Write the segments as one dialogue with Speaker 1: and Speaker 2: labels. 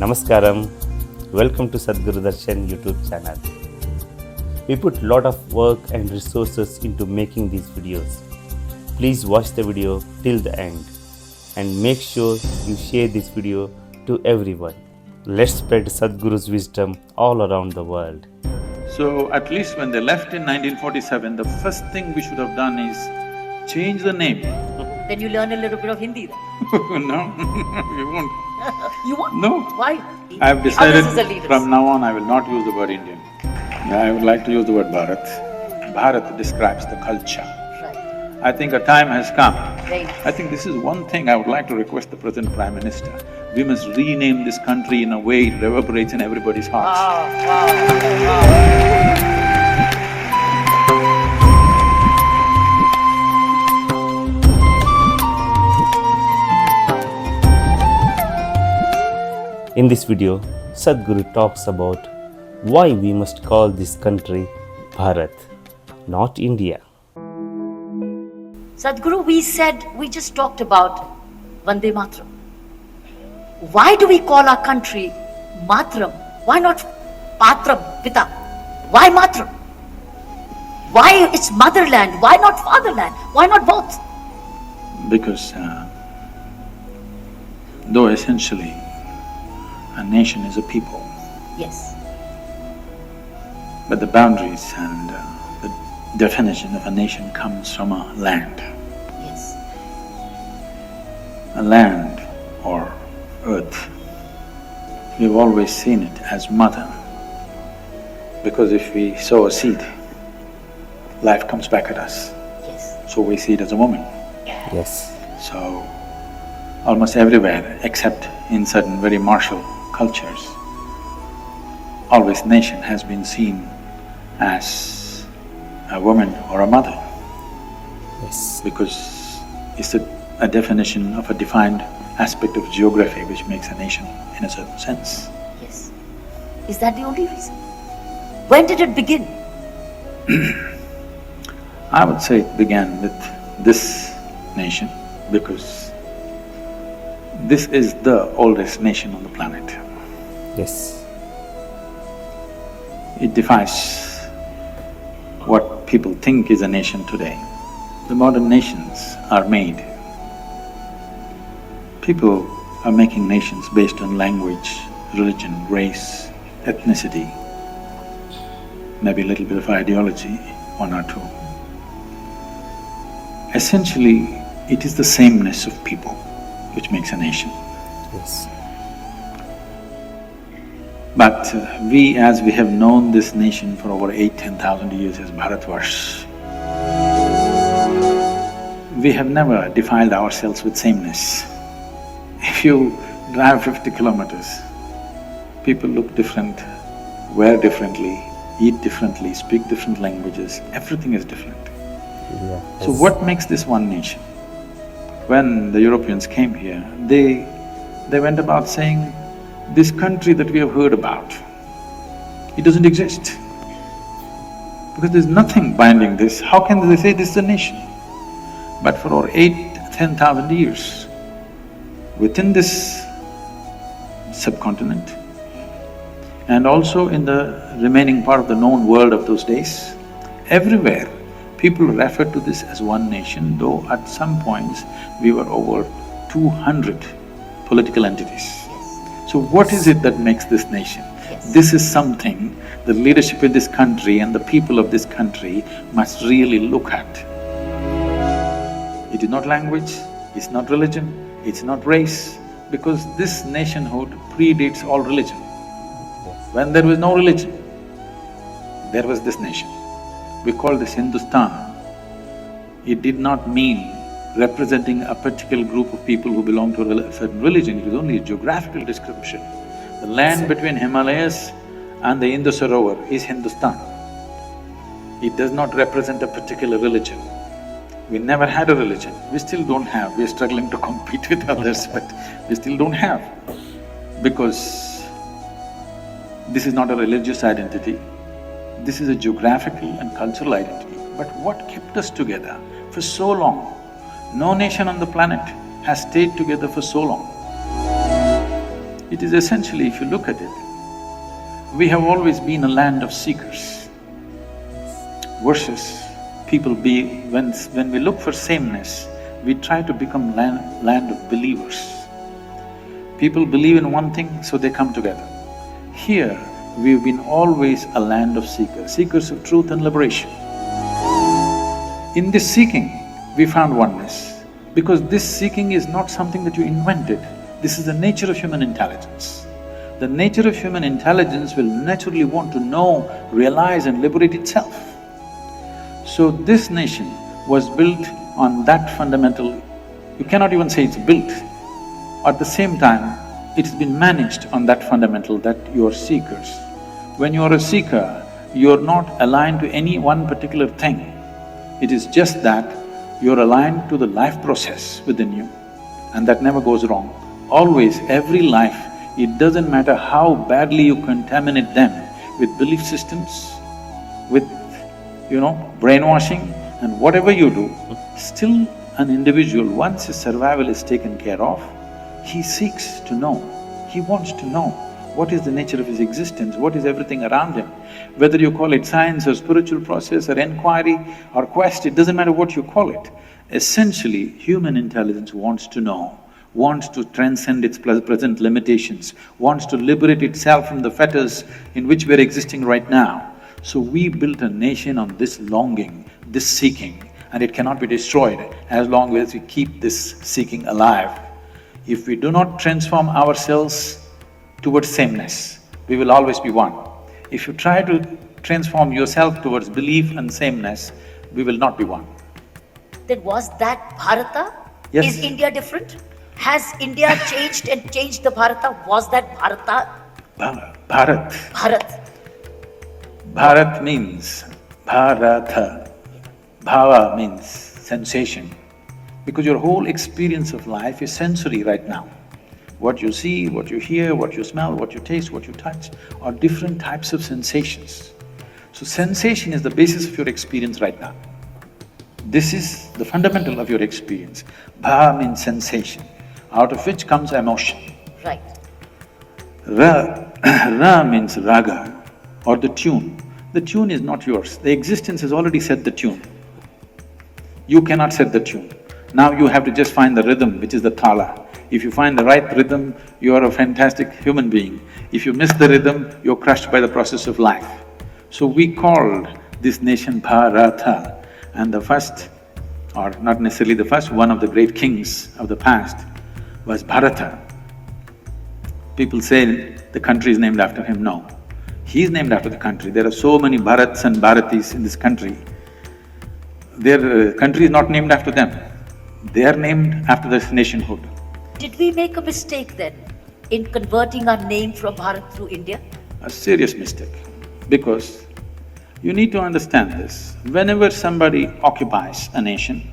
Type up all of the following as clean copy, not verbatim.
Speaker 1: Namaskaram. Welcome to Sadhguru Darshan YouTube channel. We put lot of work and resources into making these videos. Please watch the video till the end and make sure you share this video to everyone. Let's spread Sadhguru's wisdom all around the world.
Speaker 2: So at least when they left in 1947, the first thing we should have done is change the name.
Speaker 3: Then you learn a little bit of Hindi then.
Speaker 2: No, you won't.
Speaker 3: You want?
Speaker 2: No.
Speaker 3: Why?
Speaker 2: I've decided
Speaker 3: Others is the leaders.
Speaker 2: from now on I will not use the word Indian. I would like to use the word Bharat. Bharat describes the culture.
Speaker 3: Right.
Speaker 2: I think a time has come.
Speaker 3: Right.
Speaker 2: I think this is one thing I would like to request the present Prime Minister. We must rename this country in a way it reverberates in everybody's hearts.
Speaker 3: Wow.
Speaker 1: In this video, Sadhguru talks about why we must call this country Bharat, not India.
Speaker 3: Sadhguru, we just talked about Vande Mataram. Why do we call our country Mataram? Why not Patram, Pita? Why Mataram? Why it's motherland? Why not fatherland? Why not both?
Speaker 2: Because though essentially a nation is a people,
Speaker 3: Yes.
Speaker 2: but the boundaries and the definition of a nation comes from a land.
Speaker 3: Yes.
Speaker 2: A land or earth, we've always seen it as mother, because if we sow a seed, life comes back at us.
Speaker 3: Yes.
Speaker 2: So we see it as a woman.
Speaker 1: Yes.
Speaker 2: So, almost everywhere except in certain very martial cultures, always nation has been seen as a woman or a mother,
Speaker 1: Yes.
Speaker 2: because it's a definition of a defined aspect of geography which makes a nation in a certain sense.
Speaker 3: Yes. Is that the only reason? When did it begin?
Speaker 2: I would say it began with this nation because this is the oldest nation on the planet.
Speaker 1: Yes.
Speaker 2: It defies what people think is a nation today. The modern nations are made. People are making nations based on language, religion, race, ethnicity, maybe a little bit of ideology, one or two. Essentially, it is the sameness of people which makes a nation.
Speaker 1: Yes.
Speaker 2: But we have known this nation for over 8,000–10,000 years as Bharatvarsh. We have never defiled ourselves with sameness. If you drive 50 kilometers, people look different, wear differently, eat differently, speak different languages, everything is different.
Speaker 1: Yeah.
Speaker 2: So what makes this one nation? When the Europeans came here, they went about saying, this country that we have heard about, it doesn't exist. Because there's nothing binding this, how can they say this is a nation? But for over 8–10,000 years, within this subcontinent and also in the remaining part of the known world of those days, everywhere people refer to this as one nation, though at some points we were over 200 political entities. So what is it that makes this nation?
Speaker 3: Yes.
Speaker 2: This is something the leadership in this country and the people of this country must really look at. It is not language, it's not religion, it's not race, because this nationhood predates all religion. When there was no religion, there was this nation. We call this Hindustan. It did not mean representing a particular group of people who belong to a certain religion, it was only a geographical description. The land between Himalayas and the Indus Sarovar is Hindustan. It does not represent a particular religion. We never had a religion, we still don't have, we're struggling to compete with others, but we still don't have. Because this is not a religious identity, this is a geographical and cultural identity. But what kept us together for so long? No nation on the planet has stayed together for so long. It is essentially, if you look at it, we have always been a land of seekers versus people be… when we look for sameness, we try to become land of believers. People believe in one thing, so they come together. Here, we've been always a land of seekers, seekers of truth and liberation. In this seeking, we found oneness, because this seeking is not something that you invented. This is the nature of human intelligence. The nature of human intelligence will naturally want to know, realize and liberate itself. So this nation was built on that fundamental… you cannot even say it's built. At the same time, it's been managed on that fundamental that you are seekers. When you are a seeker, you're not aligned to any one particular thing. It is just that you're aligned to the life process within you, and that never goes wrong. Always, every life, it doesn't matter how badly you contaminate them with belief systems, with, brainwashing and whatever you do, still an individual, once his survival is taken care of, he seeks to know, he wants to know what is the nature of his existence, what is everything around him. Whether you call it science or spiritual process or inquiry or quest, it doesn't matter what you call it. Essentially, human intelligence wants to know, wants to transcend its present limitations, wants to liberate itself from the fetters in which we're existing right now. So we built a nation on this longing, this seeking, and it cannot be destroyed as long as we keep this seeking alive. If we do not transform ourselves towards sameness, we will always be one. If you try to transform yourself towards belief and sameness, we will not be one.
Speaker 3: Then was that Bharata?
Speaker 2: Yes.
Speaker 3: Is India different? Has India changed and changed the Bharata? Was that Bharata?
Speaker 2: Bharat.
Speaker 3: Bharat.
Speaker 2: Bharat means Bharata. Bhava means sensation. Because your whole experience of life is sensory right now. What you see, what you hear, what you smell, what you taste, what you touch are different types of sensations. So sensation is the basis of your experience right now. This is the fundamental of your experience. Bha means sensation, out of which comes emotion.
Speaker 3: Right.
Speaker 2: Ra means raga, or the tune. The tune is not yours, the existence has already set the tune. You cannot set the tune. Now you have to just find the rhythm, which is the thala. If you find the right rhythm, you are a fantastic human being. If you miss the rhythm, you're crushed by the process of life. So we called this nation Bharata, and the first, or not necessarily the first, one of the great kings of the past was Bharata. People say the country is named after him. No, he is named after the country. There are so many Bharats and Bharatis in this country. Their country is not named after them. They are named after this nationhood.
Speaker 3: Did we make a mistake then in converting our name from Bharat to India?
Speaker 2: A serious mistake, because you need to understand this. Whenever somebody occupies a nation,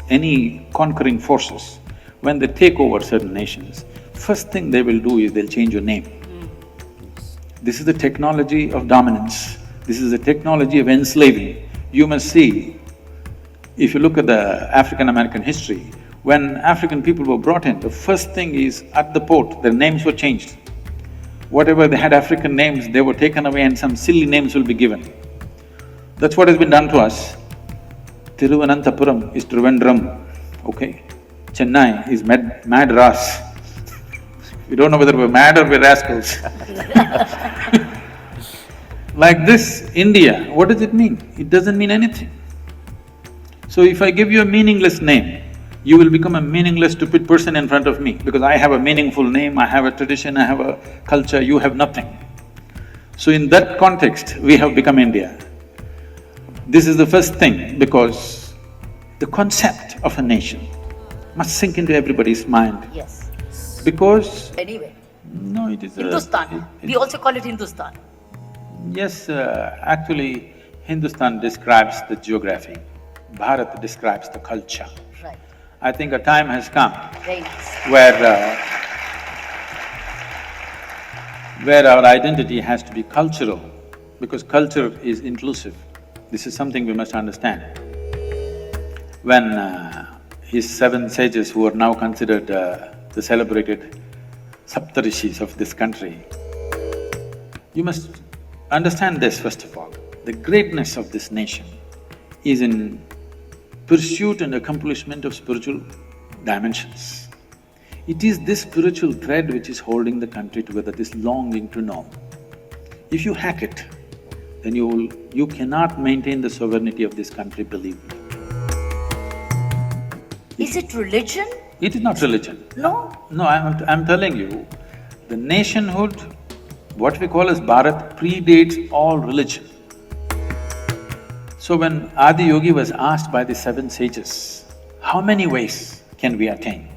Speaker 2: any conquering forces, when they take over certain nations, first thing they will do is they'll change your name. This is the technology of dominance. This is the technology of enslaving. You must see, if you look at the African-American history, when African people were brought in, the first thing is, at the port, their names were changed. Whatever they had African names, they were taken away and some silly names will be given. That's what has been done to us. Thiruvananthapuram is Trivandrum, okay? Chennai is Madras. We don't know whether we're mad or we're rascals. Like this, India, what does it mean? It doesn't mean anything. So if I give you a meaningless name, you will become a meaningless, stupid person in front of me, because I have a meaningful name, I have a tradition, I have a culture, you have nothing. So in that context, we have become India. This is the first thing, because the concept of a nation must sink into everybody's mind.
Speaker 3: Yes.
Speaker 2: Because…
Speaker 3: Anyway,
Speaker 2: No, it is
Speaker 3: Hindustan. We also call it Hindustan.
Speaker 2: Yes, actually, Hindustan describes the geography, Bharat describes the culture.
Speaker 3: Right.
Speaker 2: I think a time has come
Speaker 3: Very nice.
Speaker 2: where our identity has to be cultural, because culture is inclusive. This is something we must understand. When his seven sages, who are now considered the celebrated Saptarishis of this country. You must understand this first of all. The greatness of this nation is in pursuit and accomplishment of spiritual dimensions. It is this spiritual thread which is holding the country together, this longing to know. If you hack it, then you cannot maintain the sovereignty of this country, believe me.
Speaker 3: Is it religion?
Speaker 2: It is not religion.
Speaker 3: No.
Speaker 2: No, I'm telling you, the nationhood, what we call as Bharat, predates all religion. So when Adi Yogi was asked by the 7 sages, how many ways can we attain?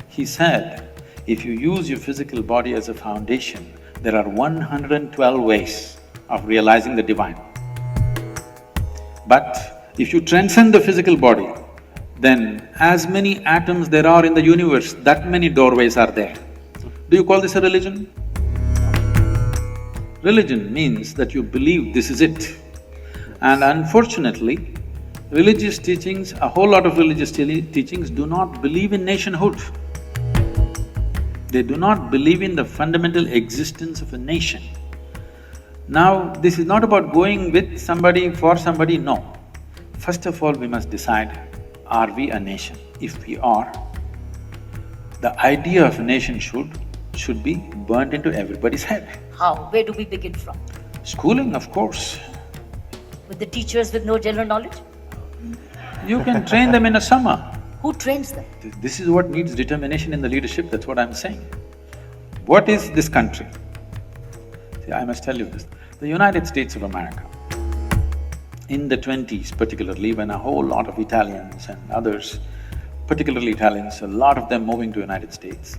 Speaker 2: He said, if you use your physical body as a foundation, there are 112 ways of realizing the divine. But if you transcend the physical body, then as many atoms there are in the universe, that many doorways are there. Do you call this a religion? Religion means that you believe this is it. And unfortunately, religious teachings, a whole lot of religious teachings do not believe in nationhood. They do not believe in the fundamental existence of a nation. Now, this is not about going with somebody, for somebody, no. First of all, we must decide, are we a nation? If we are, the idea of a nation should be burnt into everybody's head.
Speaker 3: How? Where do we begin from?
Speaker 2: Schooling, of course.
Speaker 3: With the teachers with no general knowledge?
Speaker 2: You can train them in a summer.
Speaker 3: Who trains them?
Speaker 2: This is what needs determination in the leadership, that's what I'm saying. What is this country? See, I must tell you this, the United States of America, in the 20s particularly, when a whole lot of Italians and others, particularly Italians, a lot of them moving to United States.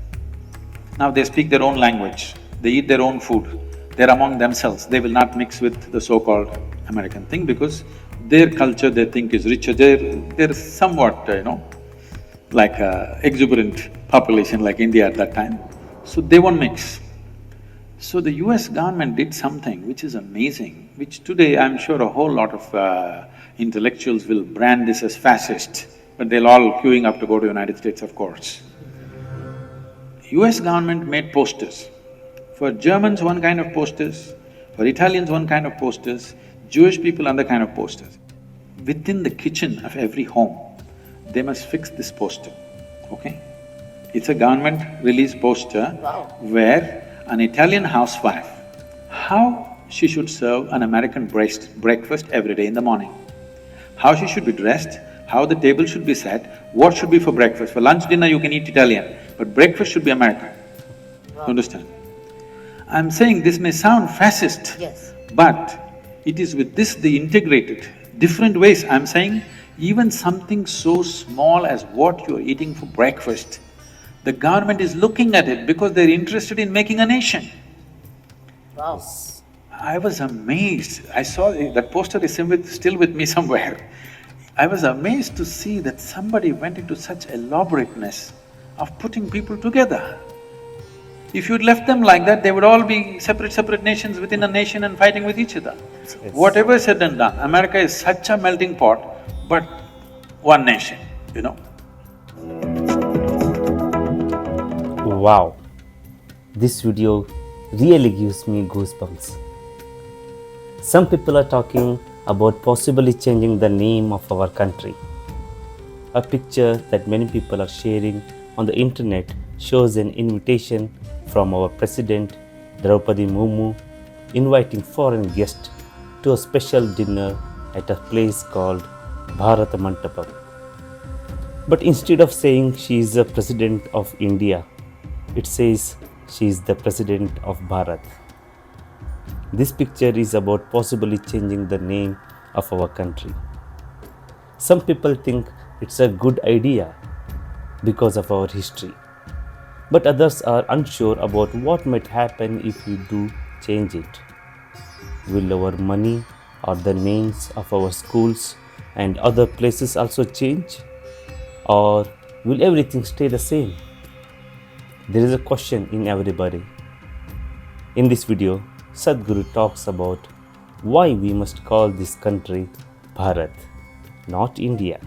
Speaker 2: Now they speak their own language, they eat their own food, they're among themselves, they will not mix with the so-called American thing because their culture they think is richer, they're somewhat, like a exuberant population like India at that time, so they won't mix. So the US government did something which is amazing, which today I'm sure a whole lot of intellectuals will brand this as fascist, but they'll all queuing up to go to United States, of course. US government made posters. For Germans, one kind of posters, for Italians, one kind of posters, Jewish people, another kind of posters. Within the kitchen of every home, they must fix this poster, okay? It's a government-released poster where an Italian housewife, how she should serve an American breakfast every day in the morning, how she should be dressed, how the table should be set, what should be for breakfast. For lunch, dinner you can eat Italian, but breakfast should be American. You understand? I'm saying this may sound fascist,
Speaker 3: Yes.
Speaker 2: but it is with this the integrated, different ways. I'm saying even something so small as what you're eating for breakfast, the government is looking at it because they're interested in making a nation.
Speaker 3: Wow.
Speaker 2: I was amazed, I saw that poster is still with me somewhere. I was amazed to see that somebody went into such elaborateness of putting people together. If you'd left them like that, they would all be separate nations within a nation and fighting with each other.
Speaker 1: Yes.
Speaker 2: Whatever said and done, America is such a melting pot, but one nation,
Speaker 1: Wow, this video really gives me goosebumps. Some people are talking about possibly changing the name of our country. A picture that many people are sharing on the internet shows an invitation from our President Draupadi Murmu inviting foreign guests to a special dinner at a place called Bharat Mandapam. But instead of saying she is the President of India, it says she is the President of Bharat. This picture is about possibly changing the name of our country. Some people think it's a good idea because of our history, but others are unsure about what might happen if we do change it. Will our money or the names of our schools and other places also change? Or will everything stay the same? There is a question in everybody. In this video, Sadhguru talks about why we must call this country Bharat, not India.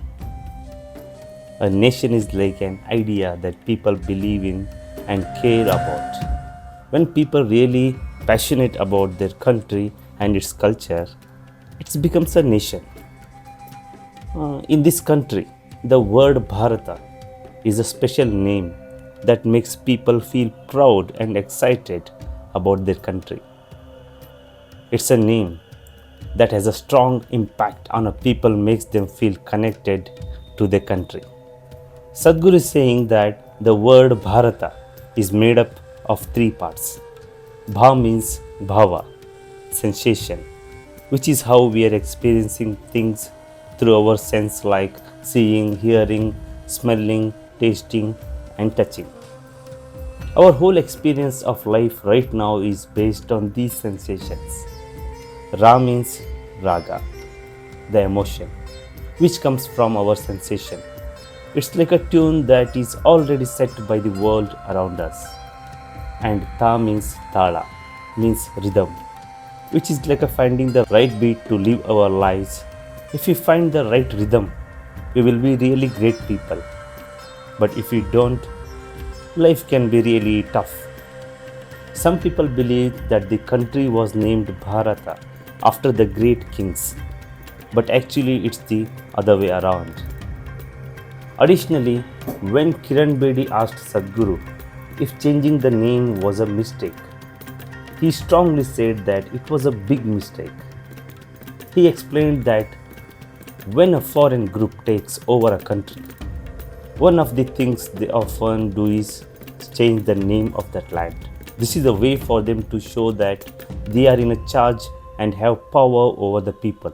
Speaker 1: A nation is like an idea that people believe in and care about. When people really passionate about their country and its culture, it becomes a nation. In this country, the word Bharata is a special name that makes people feel proud and excited about their country. It's a name that has a strong impact on a people, makes them feel connected to their country. Sadhguru is saying that the word Bharata is made up of three parts. Bha means bhava, sensation, which is how we are experiencing things through our sense like seeing, hearing, smelling, tasting and touching. Our whole experience of life right now is based on these sensations. Ra means raga, the emotion, which comes from our sensation. It's like a tune that is already set by the world around us. And Ta means tala, means rhythm, which is like a finding the right beat to live our lives. If we find the right rhythm, we will be really great people. But if we don't, life can be really tough. Some people believe that the country was named Bharata after the great kings, but actually it's the other way around. Additionally, when Kiran Bedi asked Sadhguru if changing the name was a mistake, he strongly said that it was a big mistake. He explained that when a foreign group takes over a country, one of the things they often do is change the name of that land. This is a way for them to show that they are in a charge and have power over the people.